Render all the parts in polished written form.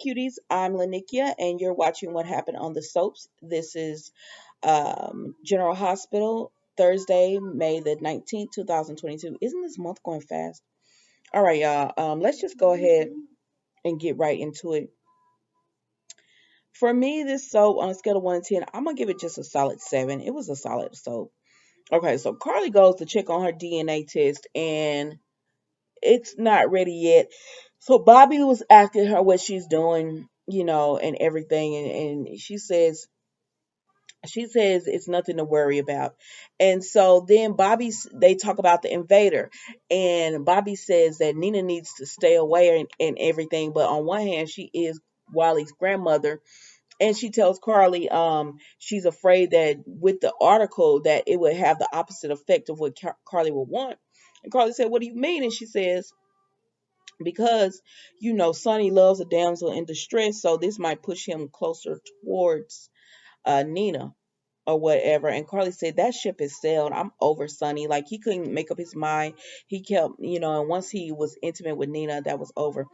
Cuties. I'm Lanikia, and you're watching What Happened on the Soaps. This is General Hospital, Thursday, May the 19th, 2022. Isn't this month going fast? All right, y'all. Let's just go ahead and get right into it. For me, this soap on a scale of 1 to 10, I'm going to give it just a solid 7. It was a solid soap. Okay, so Carly goes to check on her DNA test, and it's not ready yet. So Bobby was asking her what she's doing, and everything, and she says it's nothing to worry about. And so then they talk about the invader, and Bobby says that Nina needs to stay away and everything. But on one hand, she is Wiley's grandmother, and she tells Carly she's afraid that with the article that it would have the opposite effect of what Carly would want. And Carly said, "What do you mean?" And she says, because Sonny loves a damsel in distress, so this might push him closer towards Nina or whatever. And Carly said that ship is sailed. I'm over Sonny. Like, he couldn't make up his mind. He kept, and once he was intimate with Nina, that was over.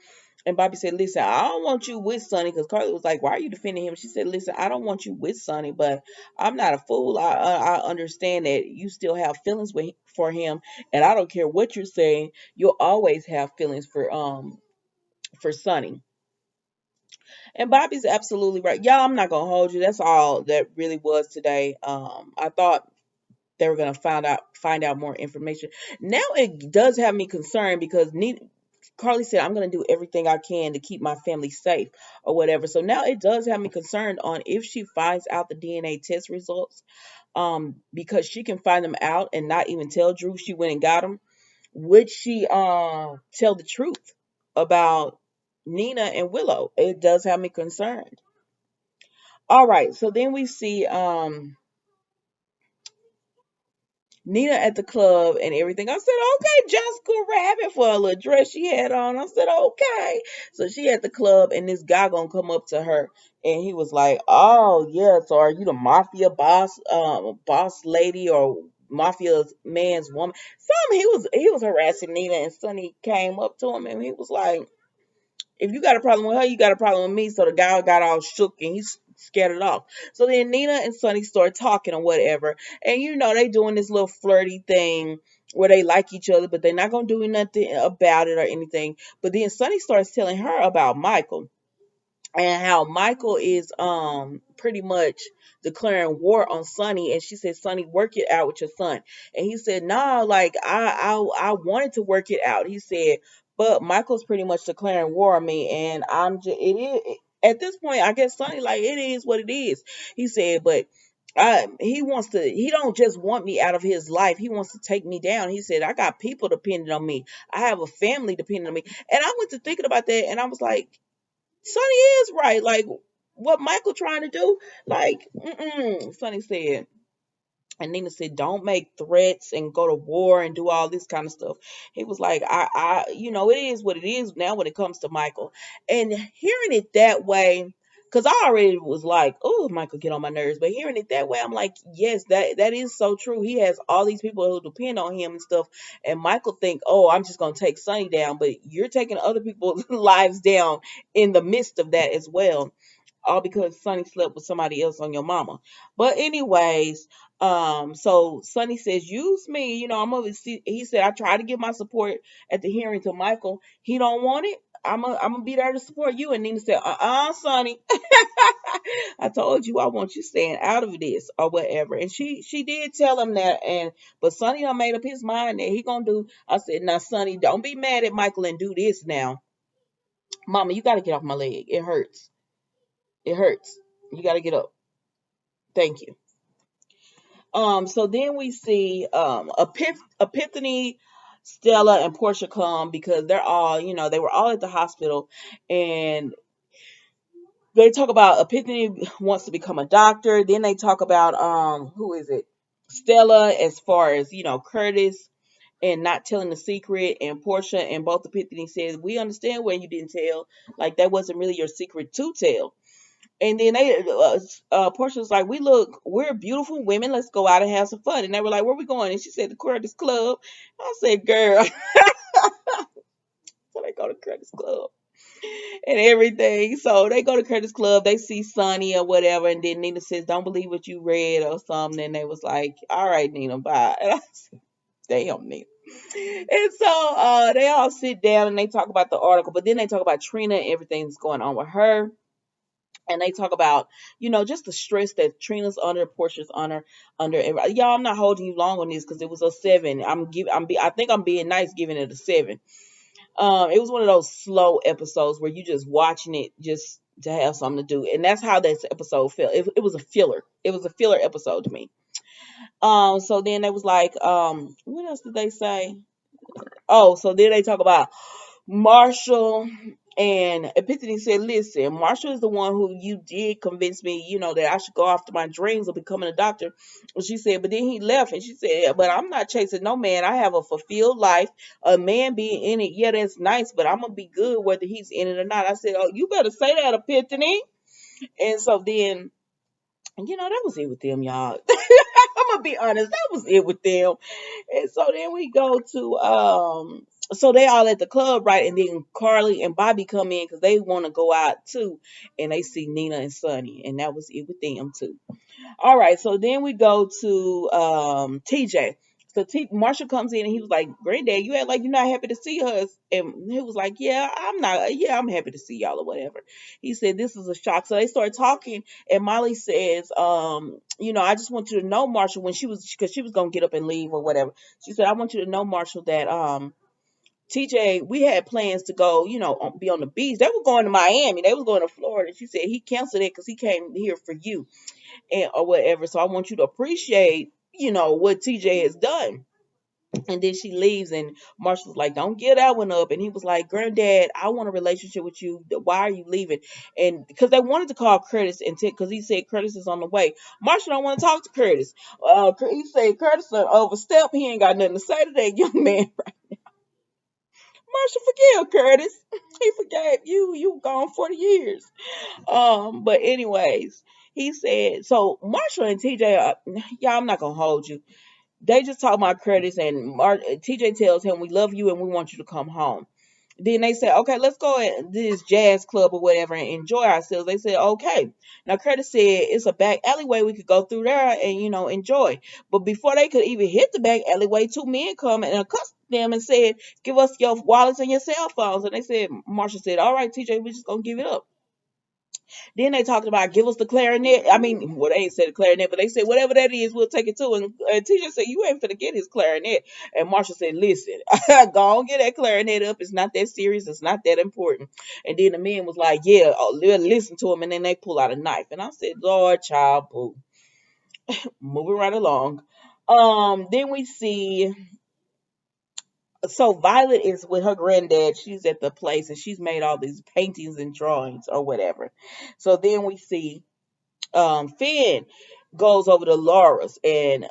And Bobby said, "Listen, I don't want you with Sonny," because Carly was like, "Why are you defending him?" She said, "Listen, I don't want you with Sonny, but I'm not a fool. I understand that you still have feelings for him, and I don't care what you're saying. You'll always have feelings for Sonny." And Bobby's absolutely right. Y'all, I'm not gonna hold you. That's all that really was today. I thought they were gonna find out more information. Now it does have me concerned because Carly said, "I'm going to do everything I can to keep my family safe," or whatever. So now it does have me concerned on if she finds out the DNA test results, because she can find them out and not even tell Drew she went and got them. Would she tell the truth about Nina and Willow? It does have me concerned. All right, so then we see Nina at the club and everything. I said, "Okay, Jessica Rabbit," for a little dress she had on. I said, "Okay." So she at the club, and this guy gonna come up to her, and he was like, "Oh yeah, so are you the mafia boss lady, or mafia man's woman?" He was harassing Nina, and Sonny came up to him, and he was like, "If you got a problem with her, you got a problem with me." So the guy got all shook and he scared it off. So then Nina and Sonny start talking or whatever. And they doing this little flirty thing where they like each other, but they're not gonna do nothing about it or anything. But then Sonny starts telling her about Michael, and how Michael is pretty much declaring war on Sonny. And she said, "Sonny, work it out with your son." And he said, "No, like I wanted to work it out." He said, "But Michael's pretty much declaring war on me, and I'm just it is at this point. I guess Sonny, like, it is what it is." He said, "But." He don't just want me out of his life. He wants to take me down. He said, "I got people depending on me. I have a family depending on me." And I went to thinking about that, and I was like, Sonny is right. Like, what Michael trying to do? Like, Sonny said, and Nina said, "Don't make threats and go to war and do all this kind of stuff." He was like, it is what it is now when it comes to Michael. And hearing it that way, because I already was like, "Oh, Michael get on my nerves." But hearing it that way, I'm like, yes, that is so true. He has all these people who depend on him and stuff. And Michael think, "Oh, I'm just going to take Sonny down." But you're taking other people's lives down in the midst of that as well, all because Sonny slept with somebody else on your mama. But anyways, so Sonny says, "Use me. I'm over." He said, "I tried to give my support at the hearing to Michael. He don't want it. I'm gonna be there to support you." And Nina said, Sonny, I told you I want you staying out of this or whatever." And she did tell him that, but Sonny done made up his mind that he gonna do. I said, "Now, Sonny, don't be mad at Michael and do this now. Mama, you gotta get off my leg. It hurts. It hurts. You gotta get up. Thank you." So then we see Epiphany, Stella, and Portia come because they're all, they were all at the hospital, and they talk about Epiphany wants to become a doctor. Then they talk about who is it? Stella, as far as Curtis and not telling the secret, and Portia and both Epiphany says, "We understand when you didn't tell. Like, that wasn't really your secret to tell." And then Portia was like, we're beautiful women. Let's go out and have some fun." And they were like, "Where we going?" And she said, "The Curtis Club." I said, "Girl." So they go to Curtis Club. and everything. So they go to Curtis Club, they see Sonny or whatever, and then Nina says, "Don't believe what you read" or something. And they was like, "All right, Nina, bye." And I said, "Damn, Nina." And so they all sit down and they talk about the article, but then they talk about Trina and everything that's going on with her. And they talk about, just the stress that Trina's under, Portia's under. Y'all, I'm not holding you long on this because it was a 7. I think I'm being nice giving it a 7. It was one of those slow episodes where you just watching it just to have something to do, and that's how this episode felt. It was a filler. It was a filler episode to me. So then they was like, what else did they say? Oh, so then they talk about Marshall, and Epiphany said, "Listen, Marshall is the one who you did convince me, that I should go after my dreams of becoming a doctor." And she said, "But then he left," and she said, "But I'm not chasing no man. I have a fulfilled life. A man being in it, yeah, that's nice, but I'm gonna be good whether he's in it or not." I said, "Oh, you better say that, Epiphany." And so then, that was it with them, y'all. I'm gonna be honest, that was it with them. And so then we go to so they all at the club, right? And then Carly and Bobby come in because they want to go out too, and they see Nina and Sonny, and that was it with them too. All right, so then we go to TJ. So Marshall comes in and he was like, "Granddad, you act like you're not happy to see us." And he was like, "Yeah, I'm not. Yeah, I'm happy to see y'all or whatever." He said, "This is a shock." So they started talking, and Molly says, "I just want you to know, Marshall, because she was gonna get up and leave or whatever." She said, "I want you to know, Marshall, that TJ, we had plans to go, be on the beach. They were going to Miami. They were going to Florida." She said he canceled it because he came here for you and or whatever. So I want you to appreciate, what TJ has done. And then she leaves, and Marshall's like, "Don't get that one up." And he was like, "Granddad, I want a relationship with you. Why are you leaving?" And because they wanted to call Curtis and because he said Curtis is on the way. Marshall don't want to talk to Curtis. He said Curtis overstep. He ain't got nothing to say to that young man. Marshall forgive Curtis. He forgave you. You gone 40 years. But anyways, he said so. Marshall and TJ, y'all, I'm not gonna hold you. They just talk about Curtis, and TJ tells him, "We love you and we want you to come home." Then they say, "Okay, let's go at this jazz club or whatever and enjoy ourselves." They said, "Okay." Now Curtis said it's a back alleyway, we could go through there and enjoy. But before they could even hit the back alleyway, two men come and accosted them and said, "Give us your wallets and your cell phones." And they said, Marshall said, "All right, TJ, we're just gonna give it up." Then they talked about give us the clarinet. I mean, well, they ain't said the clarinet, but they said whatever that is, we'll take it to. And TJ said, "You ain't finna get his clarinet." And Marshall said, "Listen, go on, get that clarinet up. It's not that serious. It's not that important." And then the man was like, "Yeah, listen to him." And then they pull out a knife. And I said, "Lord, child, boo." Moving right along. Then we see. So Violet is with her granddad. She's at the place and she's made all these paintings and drawings or whatever. So then we see Finn goes over to Laura's and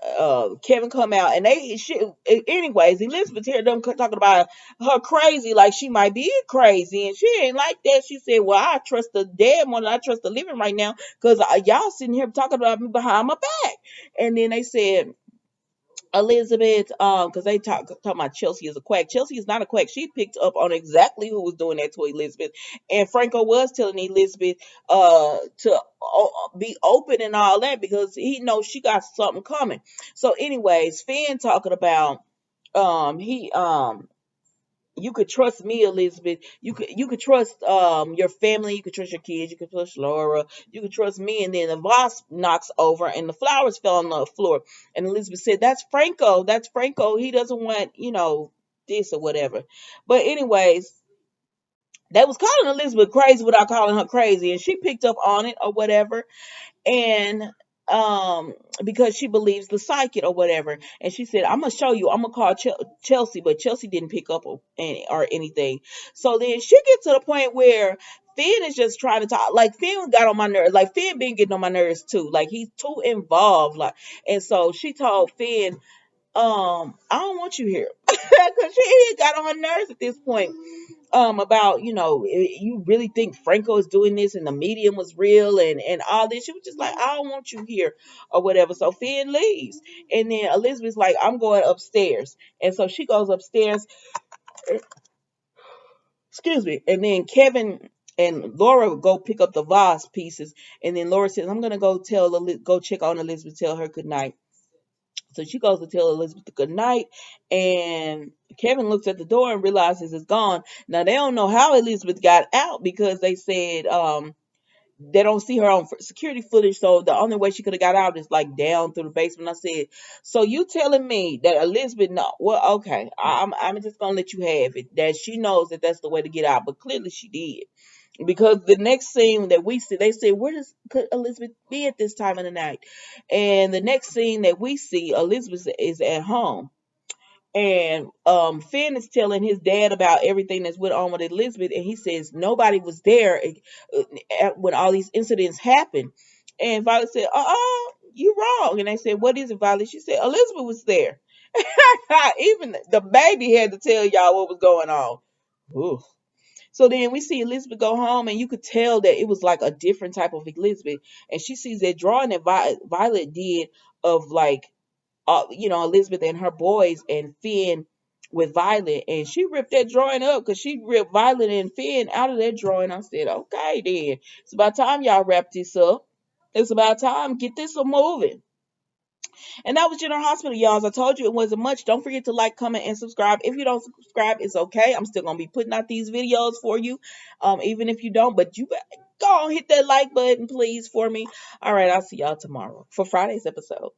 Kevin come out and anyways, Elizabeth hear them talking about her crazy, like she might be crazy, and she ain't like that. She said, "Well, I trust the dead more than I trust the living right now because y'all sitting here talking about me behind my back." And then they said, Elizabeth, because they talking about Chelsea is a quack. Chelsea is not a quack. She picked up on exactly who was doing that to Elizabeth, and Franco was telling Elizabeth to be open and all that because he knows she got something coming. So, anyways, Finn talking about he you could trust me, Elizabeth. You could trust your family. You could trust your kids. You could trust Laura. You could trust me. And then the vase knocks over and the flowers fell on the floor. And Elizabeth said, "That's Franco. That's Franco. He doesn't want this or whatever." But anyways, they was calling Elizabeth crazy without calling her crazy, and she picked up on it or whatever. And because she believes the psychic or whatever, and she said, "I'm gonna show you, I'm gonna call Chelsea," but Chelsea didn't pick up or anything. So then she gets to the point where Finn is just trying to talk, like Finn got on my nerves, like Finn been getting on my nerves too, like he's too involved, like. And so she told Finn, "I don't want you here," because she got on her nerves at this point, about you really think Franco is doing this and the medium was real and all this. She was just like, "I don't want you here," or whatever. So Finn leaves, and then Elizabeth's like, "I'm going upstairs," and so she goes upstairs. Excuse me. And then Kevin and Laura go pick up the vase pieces, and then Laura says, "I'm gonna go go check on Elizabeth, tell her good night." So she goes to tell Elizabeth good night, and Kevin looks at the door and realizes it's gone. Now they don't know how Elizabeth got out because they said they don't see her on security footage. So the only way she could have got out is like down through the basement. I said, so you telling me that Elizabeth? No, well, okay, I'm just gonna let you have it. That she knows that that's the way to get out, but clearly she did. Because the next scene that we see, they say, where does could Elizabeth be at this time of the night? And the next scene that we see, Elizabeth is at home. And Finn is telling his dad about everything that's went on with Elizabeth, and he says nobody was there when all these incidents happened. And Violet said, you wrong. And they said, what is it, Violet? She said, Elizabeth was there. Even the baby had to tell y'all what was going on. Ooh. So then we see Elizabeth go home, and you could tell that it was like a different type of Elizabeth. And she sees that drawing that Violet did of like, Elizabeth and her boys and Finn with Violet. And she ripped that drawing up because she ripped Violet and Finn out of that drawing. I said, okay, then. It's about time y'all wrap this up. It's about time. Get this a moving. And that was General Hospital, y'all. As I told you, it wasn't much. Don't forget to like, comment, and subscribe. If you don't subscribe, it's okay. I'm still gonna be putting out these videos for you, even if you don't. But you better go on, hit that like button, please, for me. All right, I'll see y'all tomorrow for Friday's episode.